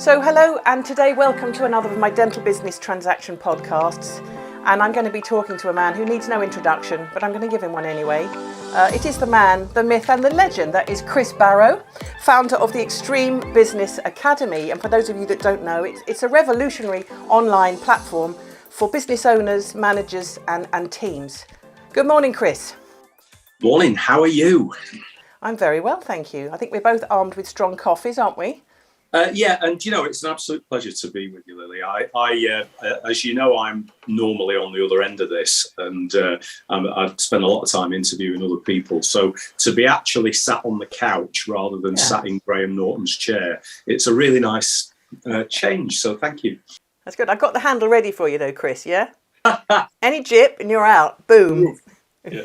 So hello, and today welcome to another of my dental business transaction podcasts. And I'm going to be talking to a man who needs no introduction, but I'm going to give him one anyway. It is the man, the myth and the legend that is Chris Barrow, founder of the Extreme Business Academy. And for those of you that don't know, it's a revolutionary online platform for business owners, managers and teams. Good morning, Chris. Morning, how are you? I'm very well, thank you. I think we're both armed with strong coffees, aren't we? Yeah, and you know, it's an absolute pleasure to be with you, Lily. As you know, I'm normally on the other end of this, and I spend a lot of time interviewing other people. So to be actually sat on the couch rather than sat in Graham Norton's chair, it's a really nice change. So thank you. That's good. I've got the handle ready for you, though, Chris. Yeah. Any jip and you're out. Boom. Yeah.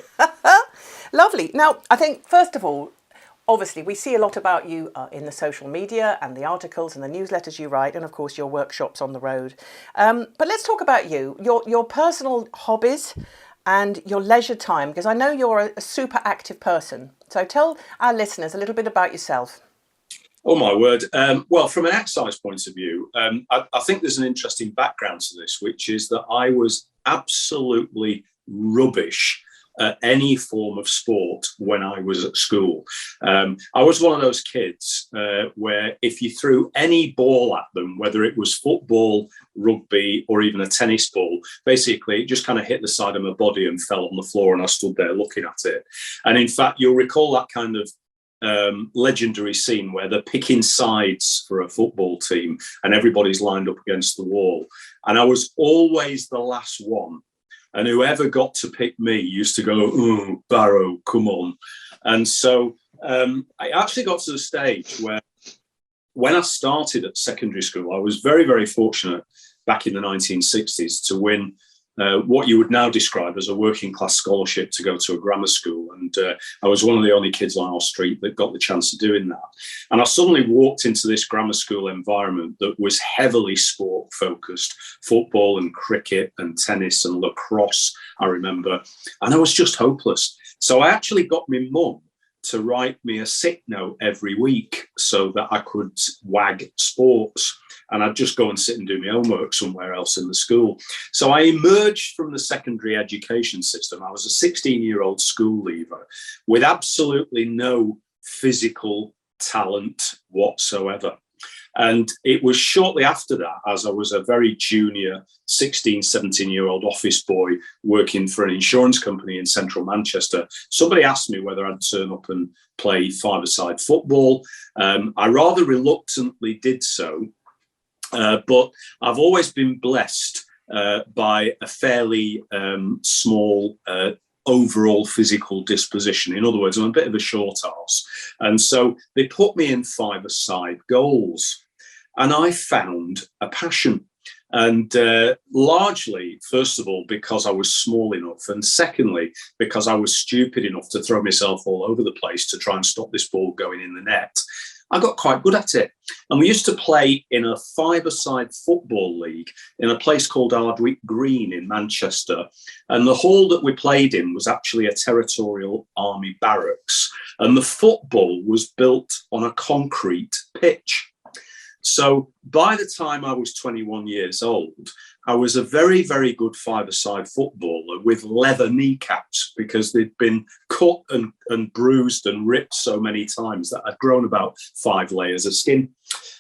Lovely. Now, I think first of all, obviously, we see a lot about you in the social media and the articles and the newsletters you write, and of course your workshops on the road. But let's talk about you, your personal hobbies and your leisure time, because I know you're a super active person. So tell our listeners a little bit about yourself. Oh, my word. Well, from an exercise point of view, I think there's an interesting background to this, which is that I was absolutely rubbish at any form of sport when I was at school. I was one of those kids where if you threw any ball at them, whether it was football, rugby, or even a tennis ball, basically it just kind of hit the side of my body and fell on the floor, and I stood there looking at it. And in fact, you'll recall that kind of legendary scene where they're picking sides for a football team and everybody's lined up against the wall. And I was always the last one. And whoever got to pick me used to go, "Oh, Barrow, come on." And so I actually got to the stage where when I started at secondary school, I was very, very fortunate back in the 1960s to win what you would now describe as a working class scholarship to go to a grammar school. And I was one of the only kids on our street that got the chance of doing that. And I suddenly walked into this grammar school environment that was heavily sport focused, football and cricket and tennis and lacrosse, I remember. And I was just hopeless. So I actually got my mum to write me a sick note every week so that I could wag sports. And I'd just go and sit and do my homework somewhere else in the school. So I emerged from the secondary education system. I was a 16-year-old school leaver with absolutely no physical talent whatsoever. And it was shortly after that, as I was a very junior 16, 17-year-old office boy working for an insurance company in central Manchester, somebody asked me whether I'd turn up and play five-a-side football. I rather reluctantly did so. But I've always been blessed by a fairly small overall physical disposition. In other words, I'm a bit of a short arse. And so they put me in five-a-side goals. And I found a passion. And largely, first of all, because I was small enough. And secondly, because I was stupid enough to throw myself all over the place to try and stop this ball going in the net. I got quite good at it. And we used to play in a five-a-side football league in a place called Ardwick Green in Manchester. And the hall that we played in was actually a territorial army barracks. And the football was built on a concrete pitch. So by the time I was 21 years old, I was a very, very good five-a-side footballer with leather kneecaps because they'd been cut and bruised and ripped so many times that I'd grown about 5 layers of skin.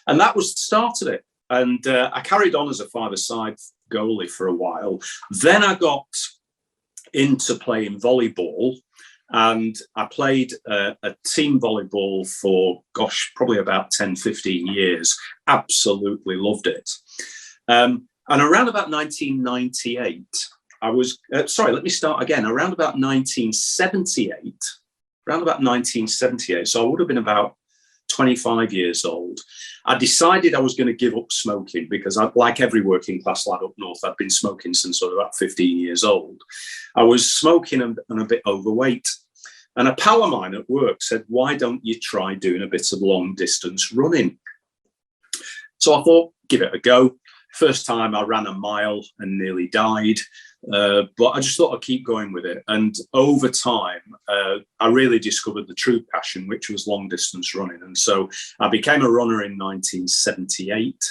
And that was started it. And I carried on as a five-a-side goalie for a while. Then I got into playing volleyball. And I played a team volleyball for, probably about 10, 15 years. Absolutely loved it. And around about 1998, let me start again. Around about 1978, so I would have been about 25 years old, I decided I was going to give up smoking because like every working class lad up north, I'd been smoking since I was about 15 years old. I was smoking and a bit overweight. And a pal of mine at work said, "Why don't you try doing a bit of long distance running?" So I thought, give it a go. First time I ran a mile and nearly died. But I just thought I'd keep going with it. And over time, I really discovered the true passion, which was long distance running. And so I became a runner in 1978.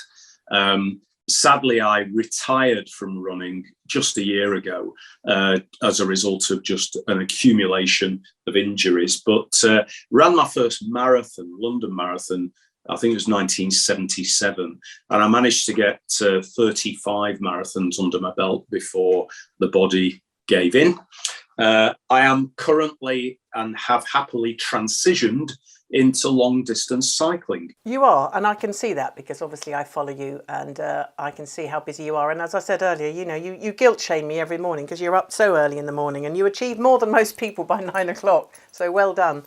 Sadly, I retired from running just a year ago as a result of just an accumulation of injuries, but ran my first marathon, London Marathon, I think it was 1977. And I managed to get 35 marathons under my belt before the body gave in. I am currently and have happily transitioned into long distance cycling. You are, and I can see that because obviously I follow you and I can see how busy you are. And as I said earlier, you guilt shame me every morning because you're up so early in the morning and you achieve more than most people by 9 o'clock. So well done.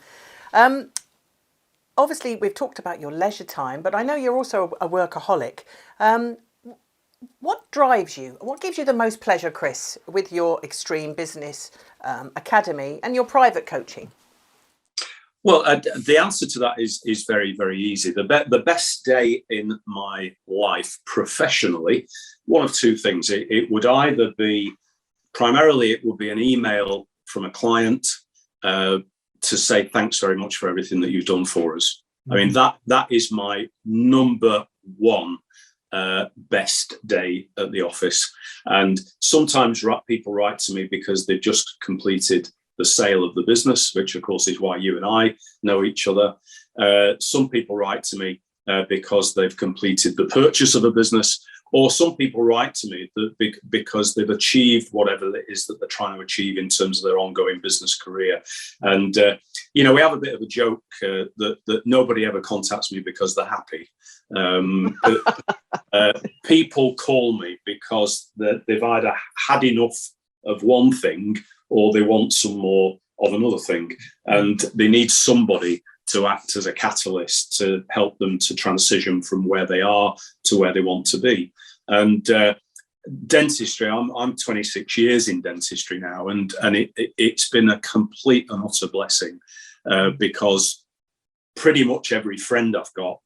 Obviously, we've talked about your leisure time, but I know you're also a workaholic. What drives you? What gives you the most pleasure, Chris, with your Extreme Business Academy and your private coaching? Well, the answer to that is very, very easy. The best day in my life professionally, one of two things. It would either be, primarily it would be an email from a client to say thanks very much for everything that you've done for us. I mean, that is my number one best day at the office. And sometimes people write to me because they've just completed the sale of the business, which of course is why you and I know each other. Some people write to me because they've completed the purchase of a business, or some people write to me because they've achieved whatever it is that they're trying to achieve in terms of their ongoing business career. And, we have a bit of a joke that nobody ever contacts me because they're happy. People call me because they've either had enough of one thing or they want some more of another thing. And they need somebody to act as a catalyst to help them to transition from where they are to where they want to be. And dentistry, I'm 26 years in dentistry now, and it's been a complete and utter blessing because pretty much every friend I've got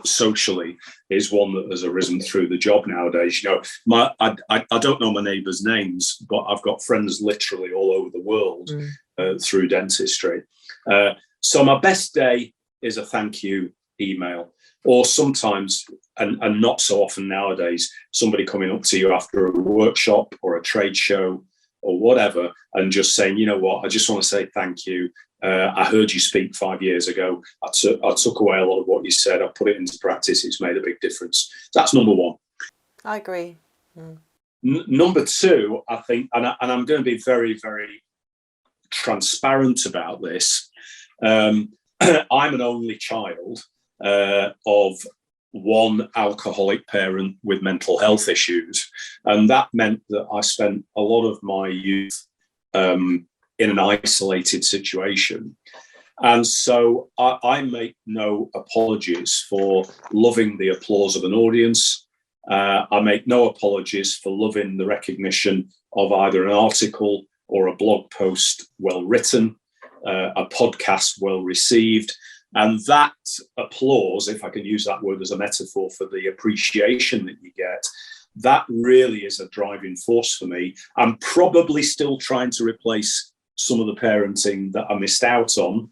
socially is one that has arisen through the job nowadays. I don't know my neighbours' names, but I've got friends literally all over the world through dentistry. So my best day is a thank you email, or sometimes, and not so often nowadays, somebody coming up to you after a workshop or a trade show or whatever and just saying, you know what, I just want to say thank you. I heard you speak 5 years ago. I took away a lot of what you said. I put it into practice. It's made a big difference. That's number one. I agree. Number two, I think, and I'm going to be very, very transparent about this. I'm an only child of one alcoholic parent with mental health issues. And that meant that I spent a lot of my youth in an isolated situation. And so I make no apologies for loving the applause of an audience. I make no apologies for loving the recognition of either an article or a blog post well written, a podcast well received. And that applause, if I can use that word as a metaphor for the appreciation that you get, that really is a driving force for me. I'm probably still trying to replace some of the parenting that I missed out on.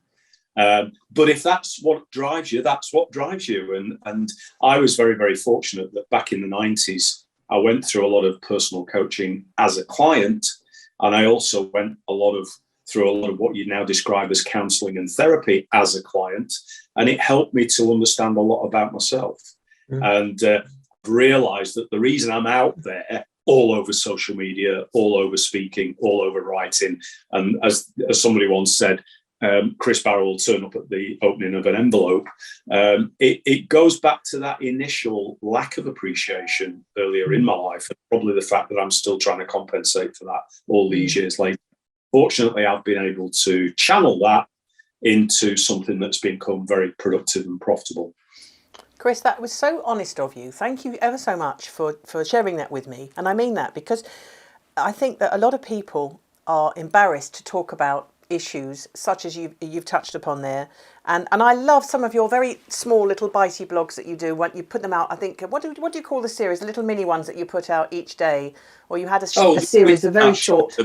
But if that's what drives you, that's what drives you. And I was very, very fortunate that back in the 90s, I went through a lot of personal coaching as a client. And I also went through a lot of what you now describe as counseling and therapy as a client. And it helped me to understand a lot about myself. And realized that the reason I'm out there all over social media, all over speaking, all over writing, and as somebody once said, Chris Barrow will turn up at the opening of an envelope. It goes back to that initial lack of appreciation earlier in my life, and probably the fact that I'm still trying to compensate for that all these years later. Fortunately, I've been able to channel that into something that's become very productive and profitable. Chris, that was so honest of you. Thank you ever so much for sharing that with me. And I mean that because I think that a lot of people are embarrassed to talk about issues such as you've touched upon there, and I love some of your very small little bitey blogs that you do when you put them out. I think what do you call the series, the little mini ones that you put out each day, or you had a series of very short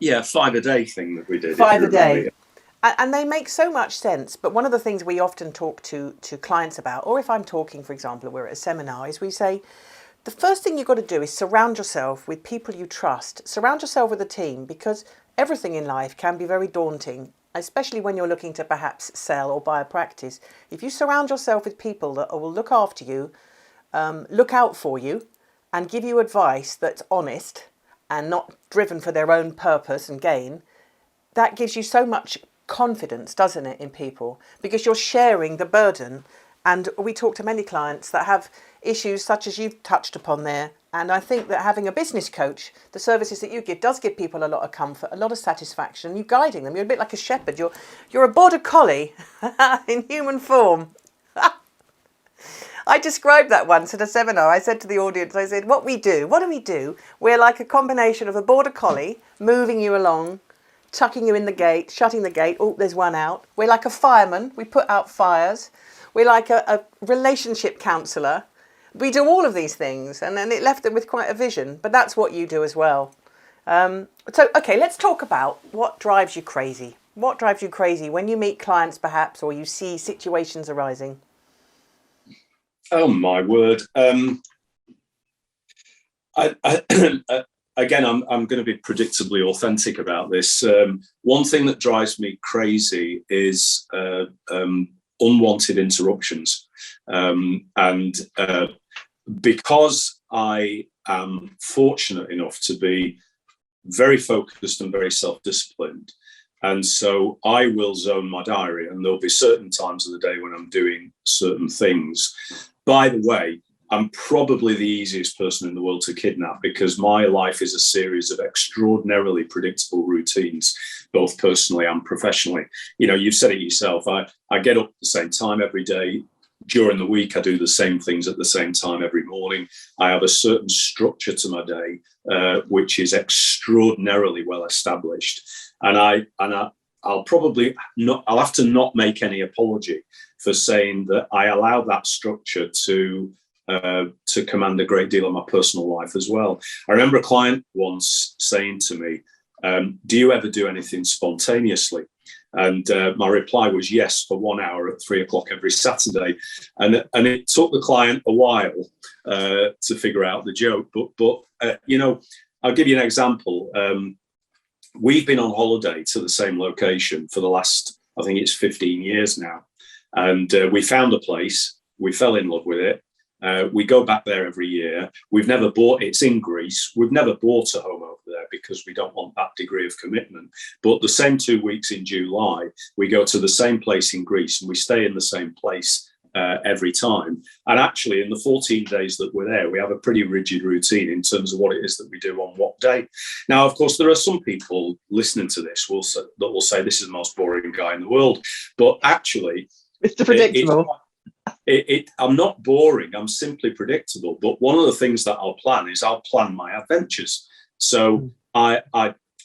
5 a day thing that we did, 5 a day. And they make so much sense. But one of the things we often talk to clients about, or if I'm talking, for example, we're at a seminar, is we say, the first thing you've got to do is surround yourself with people you trust. Surround yourself with a team, because everything in life can be very daunting, especially when you're looking to perhaps sell or buy a practice. If you surround yourself with people that will look after you, look out for you, and give you advice that's honest and not driven for their own purpose and gain, that gives you so much confidence, doesn't it, in people, because you're sharing the burden. And we talk to many clients that have issues such as you've touched upon there. And I think that having a business coach, the services that you give, does give people a lot of comfort, a lot of satisfaction. You're guiding them. You're a bit like a shepherd. You're a border collie in human form. I described that once at a seminar. I said to the audience, I said, what do we do? We're like a combination of a border collie moving you along, tucking you in the gate, shutting the gate. Oh, there's one out. We're like a fireman. We put out fires. We're like a relationship counsellor. We do all of these things, and then it left them with quite a vision. But that's what you do as well. Okay, let's talk about what drives you crazy. What drives you crazy when you meet clients, perhaps, or you see situations arising? Oh my word! Again, I'm going to be predictably authentic about this. One thing that drives me crazy is unwanted interruptions. And because I am fortunate enough to be very focused and very self-disciplined, and so I will zone my diary, and there'll be certain times of the day when I'm doing certain things. By the way, I'm probably the easiest person in the world to kidnap, because my life is a series of extraordinarily predictable routines, both personally and professionally. You know, you've said it yourself. I get up at the same time every day. During the week, I do the same things at the same time every morning. I have a certain structure to my day, which is extraordinarily well established. And I'll probably not. I'll have to not make any apology for saying that I allow that structure to command a great deal of my personal life as well. I remember a client once saying to me, do you ever do anything spontaneously? And my reply was yes, for 1 hour at 3 o'clock every Saturday. And it took the client a while to figure out the joke. But you know, I'll give you an example. We've been on holiday to the same location for the last, I think it's 15 years now. And we found a place, we fell in love with it. We go back there every year. We've never bought, it's in Greece. We've never bought a home over there because we don't want that degree of commitment. But the same 2 weeks in July, we go to the same place in Greece, and we stay in the same place every time. And actually, in the 14 days that we're there, we have a pretty rigid routine in terms of what it is that we do on what day. Now, of course, there are some people listening to this that will say this is the most boring guy in the world. But actually, it's predictable. I'm not boring. I'm simply predictable. But one of the things that I'll plan is I'll plan my adventures. So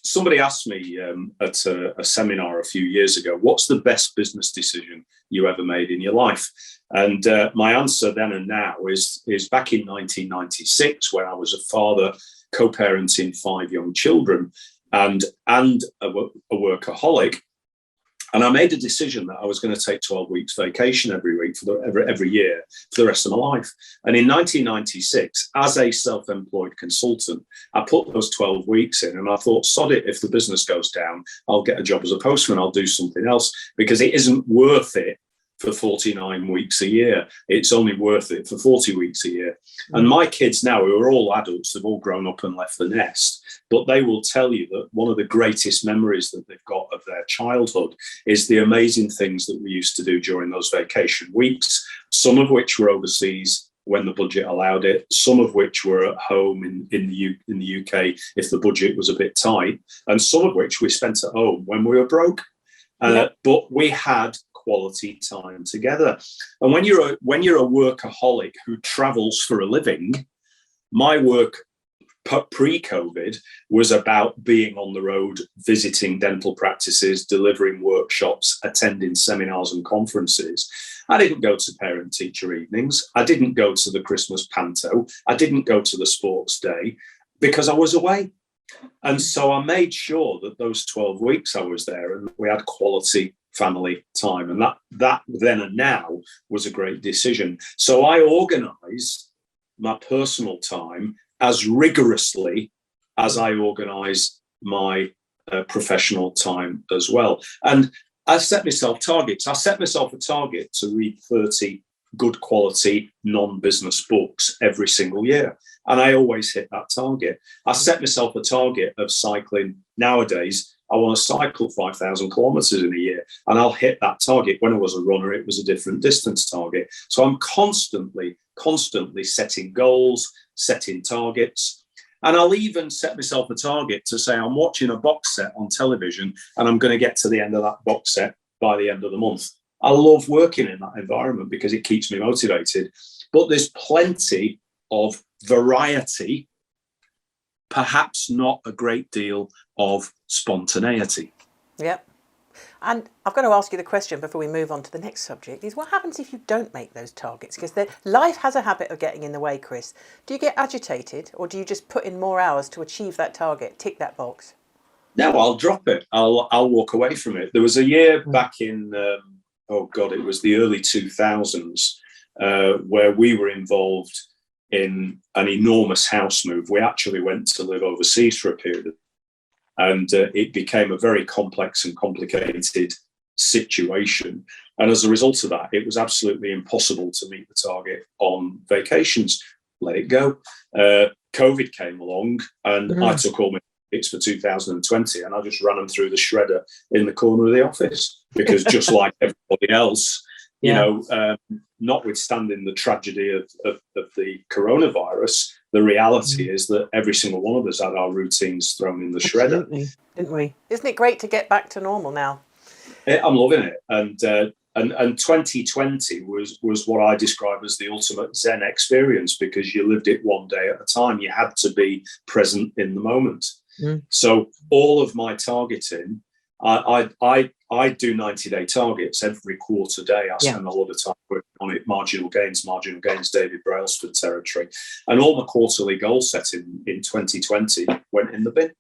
somebody asked me at a seminar a few years ago, what's the best business decision you ever made in your life? And my answer then and now is back in 1996, when I was a father, co-parenting 5 young children and a workaholic. And I made a decision that I was going to take 12 weeks vacation every week every year for the rest of my life. And in 1996, as a self-employed consultant, I put those 12 weeks in, and I thought, sod it, if the business goes down, I'll get a job as a postman, I'll do something else, because it isn't worth it for 49 weeks a year. It's only worth it for 40 weeks a year. And my kids now, who are all adults, they've all grown up and left the nest, but they will tell you that one of the greatest memories that they've got of their childhood is the amazing things that we used to do during those vacation weeks, some of which were overseas when the budget allowed it, some of which were at home in the UK if the budget was a bit tight, and some of which we spent at home when we were broke. But we had quality time together. And when you're a workaholic who travels for a living, my work pre-COVID was about being on the road, visiting dental practices, delivering workshops, attending seminars and conferences. I didn't go to parent-teacher evenings. I didn't go to the Christmas panto. I didn't go to the sports day because I was away. And so I made sure that those 12 weeks I was there and we had quality family time. And that then and now was a great decision. So I organised my personal time as rigorously as I organise my professional time as well. And I set myself targets. I set myself a target to read 30 good quality non-business books every single year. And I always hit that target. I set myself a target of cycling. Nowadays, I want to cycle 5,000 kilometers in a year, and I'll hit that target. When I was a runner, it was a different distance target. So I'm constantly setting goals, setting targets. And I'll even set myself a target to say I'm watching a box set on television and I'm going to get to the end of that box set by the end of the month. I love working in that environment because it keeps me motivated. But there's plenty of variety, perhaps not a great deal of spontaneity. Yep. And I've got to ask you the question before we move on to the next subject is what happens if you don't make those targets? Because life has a habit of getting in the way, Chris. Do you get agitated or do you just put in more hours to achieve that target, tick that box? No, I'll drop it. I'll walk away from it. There was a year back in, it was the early 2000s where we were involved in an enormous house move. We actually went to live overseas for a period of and it became a very complex and complicated situation. And as a result of that, it was absolutely impossible to meet the target on vacations. Let it go. COVID came along and I took all my tickets for 2020 and I just ran them through the shredder in the corner of the office because just like everybody else, notwithstanding the tragedy of the coronavirus, the reality is that every single one of us had our routines thrown in the shredder. Didn't we? Isn't it great to get back to normal now? I'm loving it. And 2020 was what I describe as the ultimate Zen experience because you lived it one day at a time. You had to be present in the moment. So all of my targeting, I do 90-day targets every quarter day. I spend a lot of time working on it. Marginal gains, David Brailsford territory. And all my quarterly goal setting in 2020 went in the bin.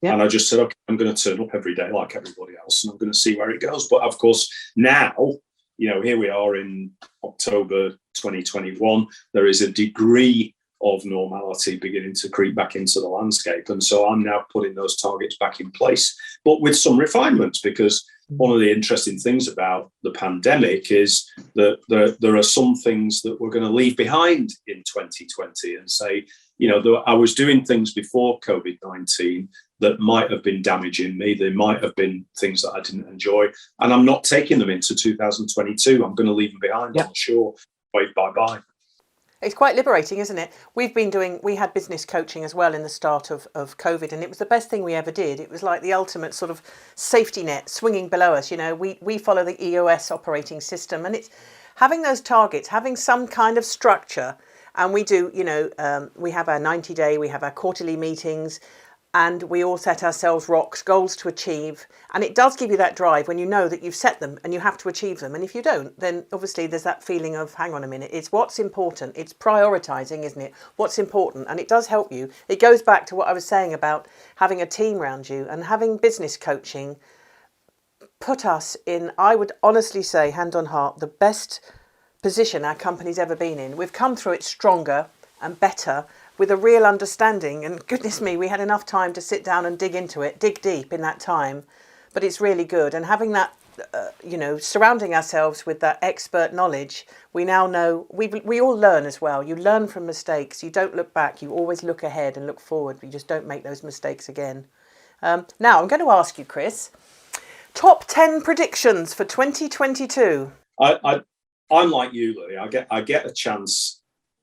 Yep. And I just said, okay, I'm going to turn up every day like everybody else and I'm going to see where it goes. But of course, now, here we are in October 2021. There is a degree of normality beginning to creep back into the landscape. And so I'm now putting those targets back in place, but with some refinements, because one of the interesting things about the pandemic is that there are some things that we're going to leave behind in 2020 and say, I was doing things before COVID-19 that might have been damaging me. There might have been things that I didn't enjoy, and I'm not taking them into 2022. I'm going to leave them behind on the shore. Wave bye-bye. It's quite liberating, isn't it? We had business coaching as well in the start of COVID, and it was the best thing we ever did. It was like the ultimate sort of safety net swinging below us. We follow the EOS operating system, and it's having those targets, having some kind of structure. And we do, we have our 90-day, we have our quarterly meetings, and we all set ourselves goals to achieve. And it does give you that drive when you know that you've set them and you have to achieve them. And if you don't, then obviously there's that feeling of, hang on a minute, it's what's important. It's prioritising, isn't it? What's important. And it does help you. It goes back to what I was saying about having a team around you and having business coaching put us in, I would honestly say, hand on heart, the best position our company's ever been in. We've come through it stronger and better with a real understanding, and goodness me, we had enough time to sit down and dig into it, dig deep in that time, but it's really good. And having that, surrounding ourselves with that expert knowledge, we now know, we all learn as well. You learn from mistakes. You don't look back. You always look ahead and look forward. You just don't make those mistakes again. Now, I'm going to ask you, Chris, top 10 predictions for 2022. I'm like you, Lily. I get a chance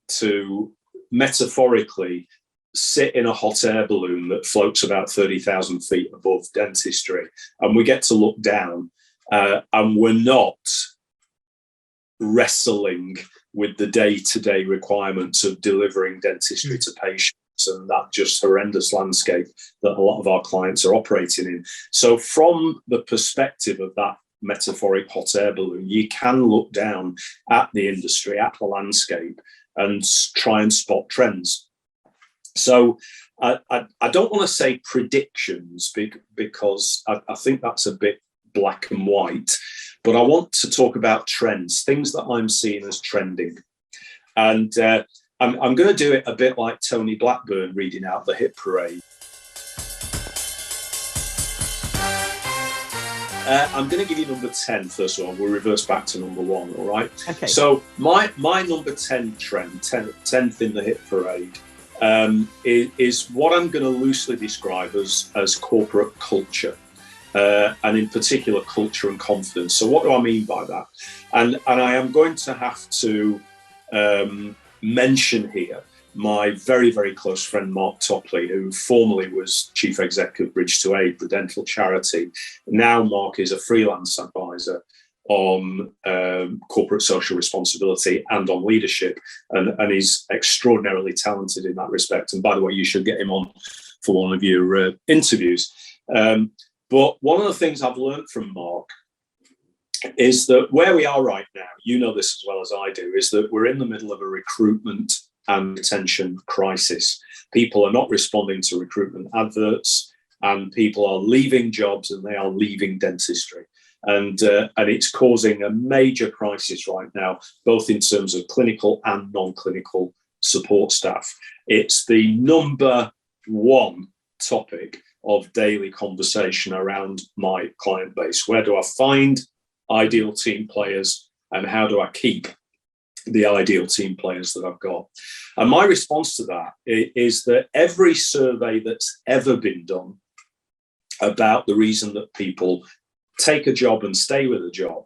to metaphorically sit in a hot air balloon that floats about 30,000 feet above dentistry, and we get to look down and we're not wrestling with the day-to-day requirements of delivering dentistry to patients. and that just horrendous landscape that a lot of our clients are operating in. So from the perspective of that metaphoric hot air balloon, you can look down at the industry, at the landscape, and try and spot trends. So I don't want to say predictions because I think that's a bit black and white, but I want to talk about trends, things that I'm seeing as trending. And I'm going to do it a bit like Tony Blackburn reading out the hit parade. I'm going to give you number 10 first of all. We'll reverse back to number 1, all right? Okay. So my number 10 trend, 10th in the hit parade, is what I'm going to loosely describe as corporate culture, and in particular culture and confidence. So what do I mean by that? And I am going to have to mention here my very, very close friend Mark Topley, who formerly was Chief Executive of Bridge to Aid, the dental charity. Now Mark is a freelance advisor on corporate social responsibility and on leadership, and he's extraordinarily talented in that respect. And by the way, you should get him on for one of your interviews. But one of the things I've learned from Mark is that where we are right now, you know this as well as I do, is that we're in the middle of a recruitment and retention crisis. People are not responding to recruitment adverts, and people are leaving jobs and they are leaving dentistry. And it's causing a major crisis right now, both in terms of clinical and non-clinical support staff. It's the number 1 topic of daily conversation around my client base. Where do I find ideal team players, and how do I keep the ideal team players that I've got? And my response to that is that every survey that's ever been done about the reason that people take a job and stay with a job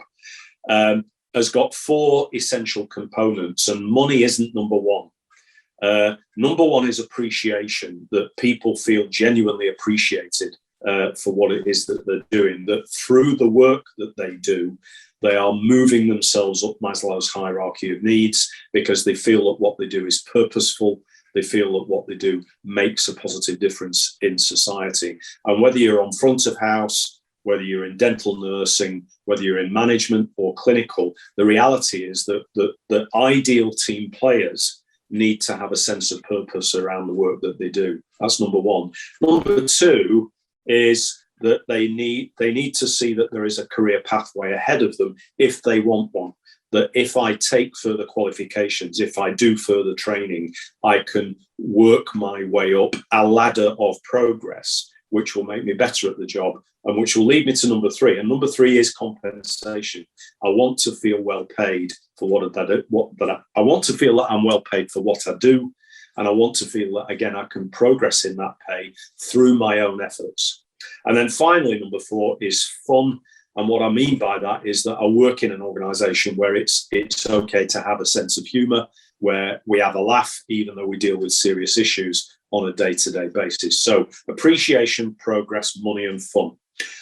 has got 4 essential components, and money isn't number 1. Number 1 is appreciation, that people feel genuinely appreciated for what it is that they're doing, that through the work that they do, they are moving themselves up Maslow's hierarchy of needs because they feel that what they do is purposeful. They feel that what they do makes a positive difference in society. And whether you're on front of house, whether you're in dental nursing, whether you're in management or clinical, the reality is that the ideal team players need to have a sense of purpose around the work that they do. That's number 1. Number 2 is that they need to see that there is a career pathway ahead of them if they want one. That if I take further qualifications, if I do further training, I can work my way up a ladder of progress, which will make me better at the job and which will lead me to number 3. And number 3 is compensation. I want to feel well paid for I want to feel that I'm well paid for what I do. And I want to feel that, again, I can progress in that pay through my own efforts. And then finally, number 4 is fun. And what I mean by that is that I work in an organisation where it's okay to have a sense of humour, where we have a laugh, even though we deal with serious issues on a day-to-day basis. So appreciation, progress, money and fun.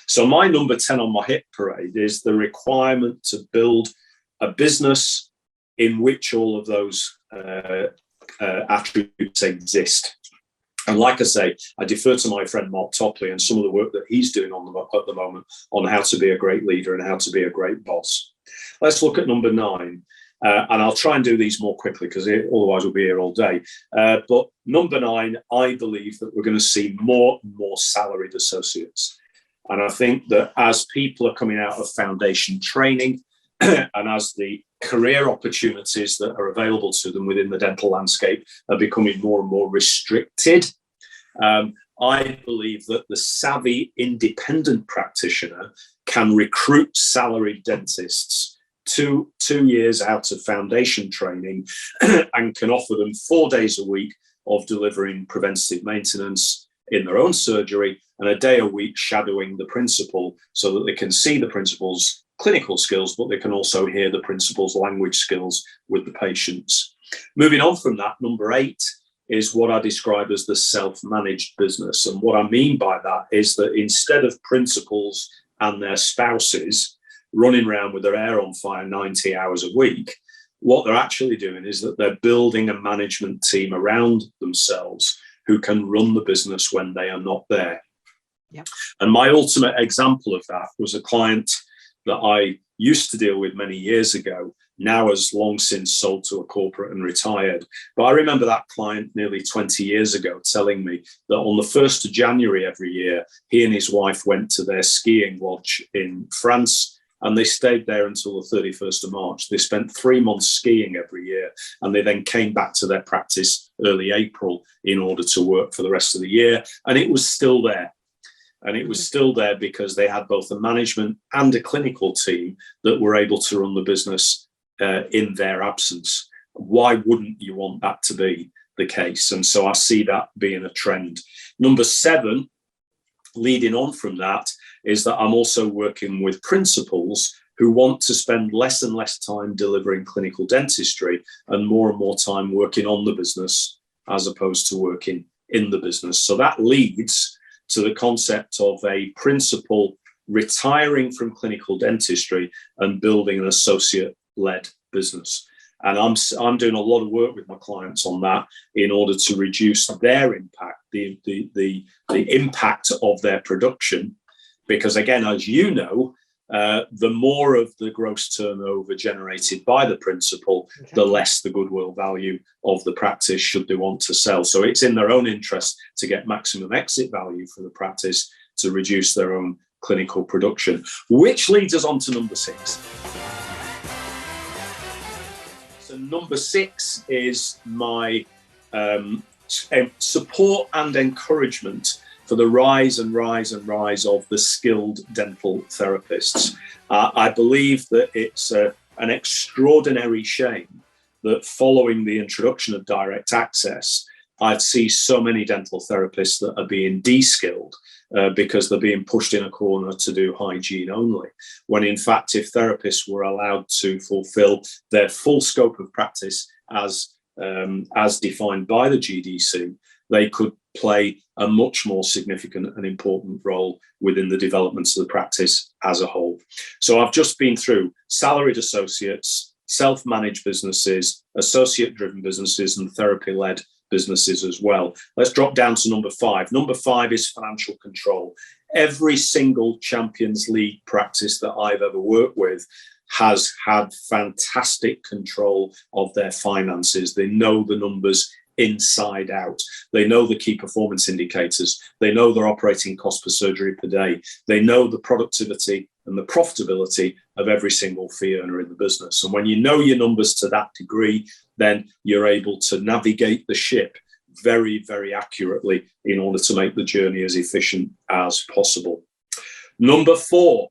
So my number 10 on my hit parade is the requirement to build a business in which all of those attributes exist. And like I say, I defer to my friend Mark Topley and some of the work that he's doing at the moment on how to be a great leader and how to be a great boss. Let's look at number 9. And I'll try and do these more quickly because otherwise we'll be here all day. But number 9, I believe that we're going to see more and more salaried associates. And I think that as people are coming out of foundation training and as the career opportunities that are available to them within the dental landscape are becoming more and more restricted, I believe that the savvy independent practitioner can recruit salaried dentists 2 years out of foundation training and can offer them 4 days a week of delivering preventative maintenance in their own surgery and a day a week shadowing the principal so that they can see the principal's clinical skills, but they can also hear the principal's language skills with the patients. Moving on from that, number 8 is what I describe as the self-managed business. And what I mean by that is that instead of principals and their spouses running around with their hair on fire 90 hours a week, what they're actually doing is that they're building a management team around themselves who can run the business when they are not there. Yep. And my ultimate example of that was a client that I used to deal with many years ago, now has long since sold to a corporate and retired. But I remember that client nearly 20 years ago telling me that on the 1st of January every year, he and his wife went to their skiing lodge in France, and they stayed there until the 31st of March. They spent 3 months skiing every year, and they then came back to their practice early April in order to work for the rest of the year. And it was still there. And it was still there because they had both a management and a clinical team that were able to run the business in their absence. Why wouldn't you want that to be the case? And so I see that being a trend. Number 7, leading on from that, is that I'm also working with principals who want to spend less and less time delivering clinical dentistry and more time working on the business as opposed to working in the business. So that leads to the concept of a principal retiring from clinical dentistry and building an associate-led business. And I'm doing a lot of work with my clients on that in order to reduce their impact, the impact of their production. Because again, as you know, the more of the gross turnover generated by the principal, the less the goodwill value of the practice should they want to sell. So it's in their own interest to get maximum exit value for the practice to reduce their own clinical production, which leads us on to number 6. So number 6 is my support and encouragement for the rise of the skilled dental therapists. I believe that it's an extraordinary shame that following the introduction of direct access, I see so many dental therapists that are being de-skilled because they're being pushed in a corner to do hygiene only. When in fact, if therapists were allowed to fulfill their full scope of practice as defined by the GDC, they could play a much more significant and important role within the development of the practice as a whole. So I've just been through salaried associates, self-managed businesses, associate-driven businesses, and therapy-led businesses as well. Let's drop down to number 5. Number 5 is financial control. Every single Champions League practice that I've ever worked with has had fantastic control of their finances. They know the numbers inside out. They know the key performance indicators. They know their operating cost per surgery per day. They know the productivity and the profitability of every single fee earner in the business. And when you know your numbers to that degree, then you're able to navigate the ship very, very accurately in order to make the journey as efficient as possible. Number 4,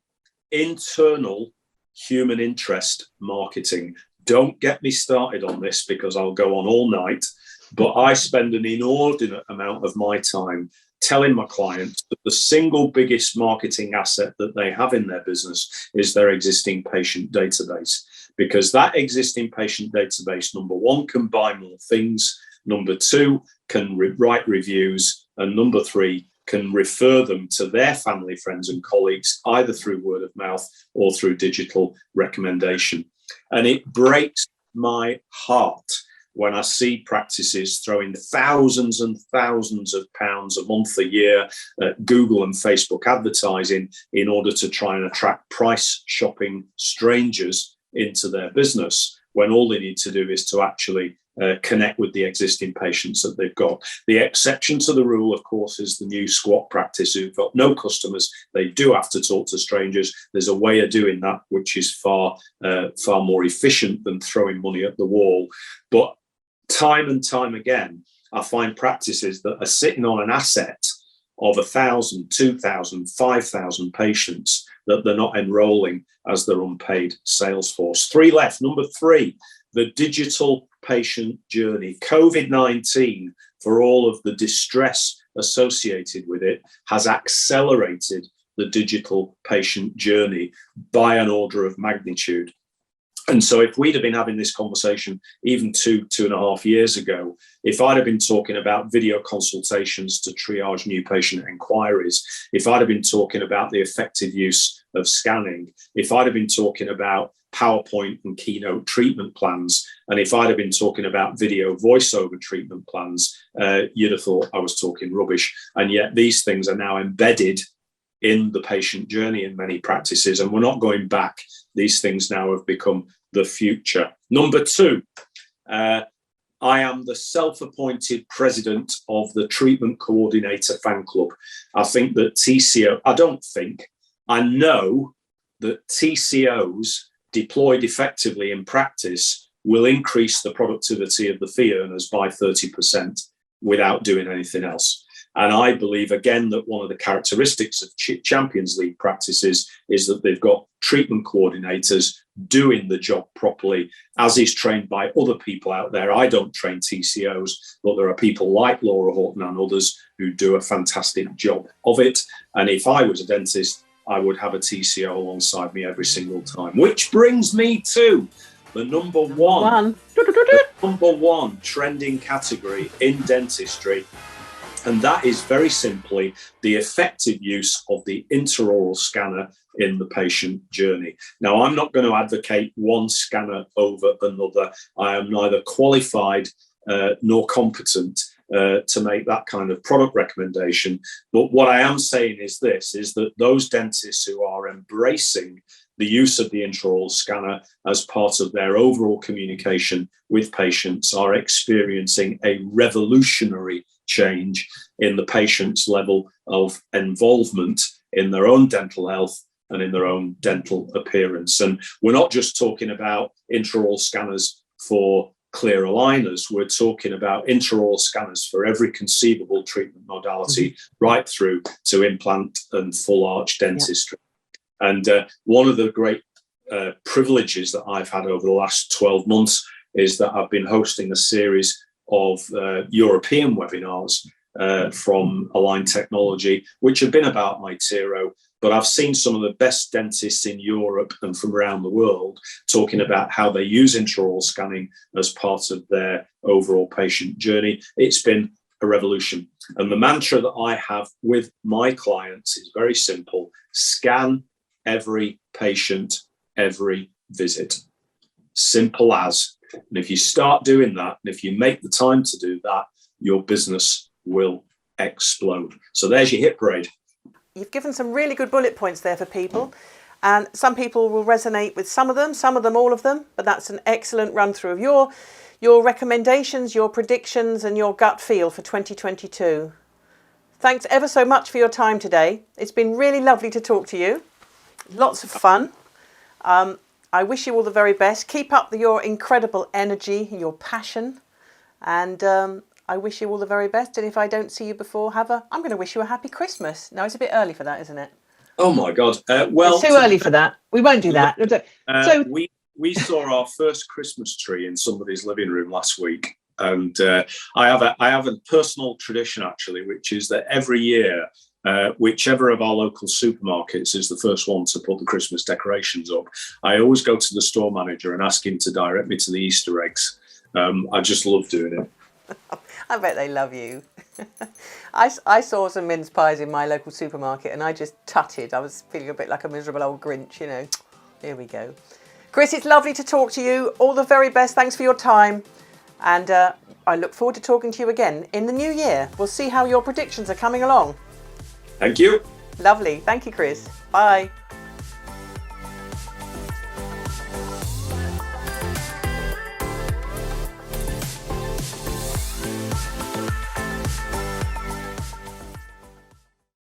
internal human interest marketing. Don't get me started on this because I'll go on all night. But I spend an inordinate amount of my time telling my clients that the single biggest marketing asset that they have in their business is their existing patient database. Because that existing patient database, number 1, can buy more things. Number 2, can write reviews. And number 3, can refer them to their family, friends, and colleagues, either through word of mouth or through digital recommendation. And it breaks my heart when I see practices throwing thousands and thousands of pounds a month, a year at Google and Facebook advertising in order to try and attract price shopping strangers into their business, when all they need to do is to actually connect with the existing patients that they've got. The exception to the rule, of course, is the new squat practice who've got no customers. They do have to talk to strangers. There's a way of doing that which is far more efficient than throwing money at the wall. But time and time again, I find practices that are sitting on an asset of 1,000, 2,000, 5,000 patients that they're not enrolling as their unpaid sales force. 3 left. Number 3, the digital patient journey. COVID-19, for all of the distress associated with it, has accelerated the digital patient journey by an order of magnitude. And so if we'd have been having this conversation even 2.5 years ago, if I'd have been talking about video consultations to triage new patient inquiries, if I'd have been talking about the effective use of scanning, if I'd have been talking about PowerPoint and Keynote treatment plans, and if I'd have been talking about video voiceover treatment plans, you'd have thought I was talking rubbish. And yet these things are now embedded in the patient journey in many practices, and we're not going back. These things now have become the future. Number 2, I am the self-appointed president of the Treatment Coordinator Fan Club. I think that I know that TCOs deployed effectively in practice will increase the productivity of the fee earners by 30% without doing anything else. And I believe, again, that one of the characteristics of Champions League practices is that they've got treatment coordinators doing the job properly, as is trained by other people out there. I don't train TCOs, but there are people like Laura Horton and others who do a fantastic job of it. And if I was a dentist, I would have a TCO alongside me every single time. Which brings me to the number one trending category in dentistry. And that is very simply the effective use of the intraoral scanner in the patient journey. Now, I'm not going to advocate one scanner over another. I am neither qualified nor competent to make that kind of product recommendation. But what I am saying is that those dentists who are embracing the use of the intraoral scanner as part of their overall communication with patients are experiencing a revolutionary change in the patient's level of involvement in their own dental health and in their own dental appearance. And we're not just talking about intraoral scanners for clear aligners, we're talking about intraoral scanners for every conceivable treatment modality, right through to implant and full arch dentistry. Yeah. And one of the great privileges that I've had over the last 12 months is that I've been hosting a series of European webinars from Align Technology, which have been about iTero, but I've seen some of the best dentists in Europe and from around the world talking about how they use intraoral scanning as part of their overall patient journey. It's been a revolution. And the mantra that I have with my clients is very simple: scan every patient, every visit. Simple as. And if you start doing that, and if you make the time to do that, your business will explode. So there's your hit parade. You've given some really good bullet points there for people, and some people will resonate with some of them, all of them, but that's an excellent run through of your recommendations, your predictions and your gut feel for 2022. Thanks ever so much for your time today. It's been really lovely to talk to you. Lots of fun. I wish you all the very best. Keep up your incredible energy, your passion, and I wish you all the very best. And if I don't see you before, I'm going to wish you a happy Christmas. No, it's a bit early for that, isn't it? Oh my God! It's too early for that. We won't do that. So we saw our first Christmas tree in somebody's living room last week, and I have a personal tradition actually, which is that every year, whichever of our local supermarkets is the first one to put the Christmas decorations up, I always go to the store manager and ask him to direct me to the Easter eggs. I just love doing it. I bet they love you. I saw some mince pies in my local supermarket and I just tutted. I was feeling a bit like a miserable old Grinch, you know. Here we go. Chris, it's lovely to talk to you. All the very best. Thanks for your time. And I look forward to talking to you again in the new year. We'll see how your predictions are coming along. Thank you. Lovely. Thank you, Chris. Bye.